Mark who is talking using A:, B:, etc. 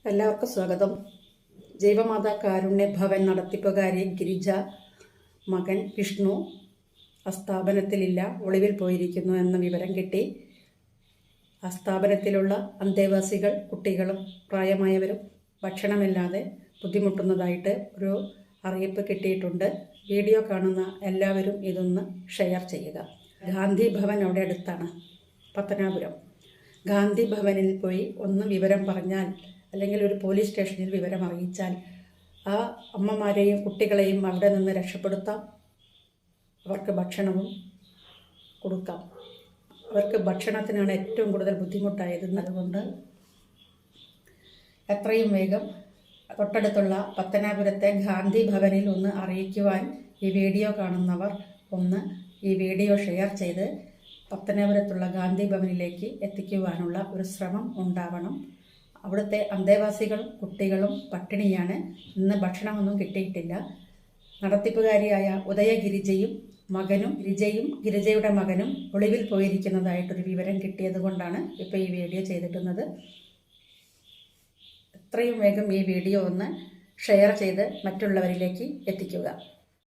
A: എല്ലാവർക്കും സ്വാഗതം. ജൈവമാതാ കാരുണ്യ ഭവൻ നടത്തിപ്പുകാരി ഗിരിജ മകൻ വിഷ്ണു സ്ഥാപനത്തിലില്ല, ഒളിവിൽ പോയിരിക്കുന്നു എന്ന വിവരം കിട്ടി. സ്ഥാപനത്തിലുള്ള അന്തേവാസികൾ, കുട്ടികളും പ്രായമായവരും ഭക്ഷണമില്ലാതെ ബുദ്ധിമുട്ടുന്നതായിട്ട് ഒരു അറിയിപ്പ് കിട്ടിയിട്ടുണ്ട്. വീഡിയോ കാണുന്ന എല്ലാവരും ഇതൊന്ന് ഷെയർ ചെയ്യുക. ഗാന്ധി ഭവൻ അവിടെ അടുത്താണ്, പത്തനാപുരം. ഗാന്ധി ഭവനിൽ പോയി ഒന്ന് വിവരം പറഞ്ഞാൽ, അല്ലെങ്കിൽ ഒരു പോലീസ് സ്റ്റേഷനിൽ വിവരം അറിയിച്ചാൽ ആ അമ്മമാരെയും കുട്ടികളെയും അവിടെ നിന്ന് രക്ഷപ്പെടുത്താം. അവർക്ക് ഭക്ഷണവും കൊടുക്കാം. അവർക്ക് ഭക്ഷണത്തിനാണ് ഏറ്റവും കൂടുതൽ ബുദ്ധിമുട്ടായത്. അതുകൊണ്ട് എത്രയും വേഗം തൊട്ടടുത്തുള്ള പത്തനാപുരത്തെ ഗാന്ധി ഭവനിൽ ഒന്ന് അറിയിക്കുവാൻ ഈ വീഡിയോ കാണുന്നവർ ഒന്ന് ഈ വീഡിയോ ഷെയർ ചെയ്ത് പത്തനാപുരത്തുള്ള ഗാന്ധി ഭവനിലേക്ക് എത്തിക്കുവാനുള്ള ഒരു ശ്രമം ഉണ്ടാവണം. അവിടുത്തെ അന്തേവാസികളും കുട്ടികളും പട്ടിണിയാണ്. ഇന്ന് ഭക്ഷണമൊന്നും കിട്ടിയിട്ടില്ല. നടത്തിപ്പുകാരിയായ ഉദയഗിരിജയും ഗിരിജയുടെ മകനും ഒളിവിൽ പോയിരിക്കുന്നതായിട്ടൊരു വിവരം കിട്ടിയത് കൊണ്ടാണ് ഇപ്പോൾ ഈ വീഡിയോ ചെയ്തിട്ടുള്ളത്. എത്രയും വേഗം ഈ വീഡിയോ ഒന്ന് ഷെയർ ചെയ്ത് മറ്റുള്ളവരിലേക്ക് എത്തിക്കുക.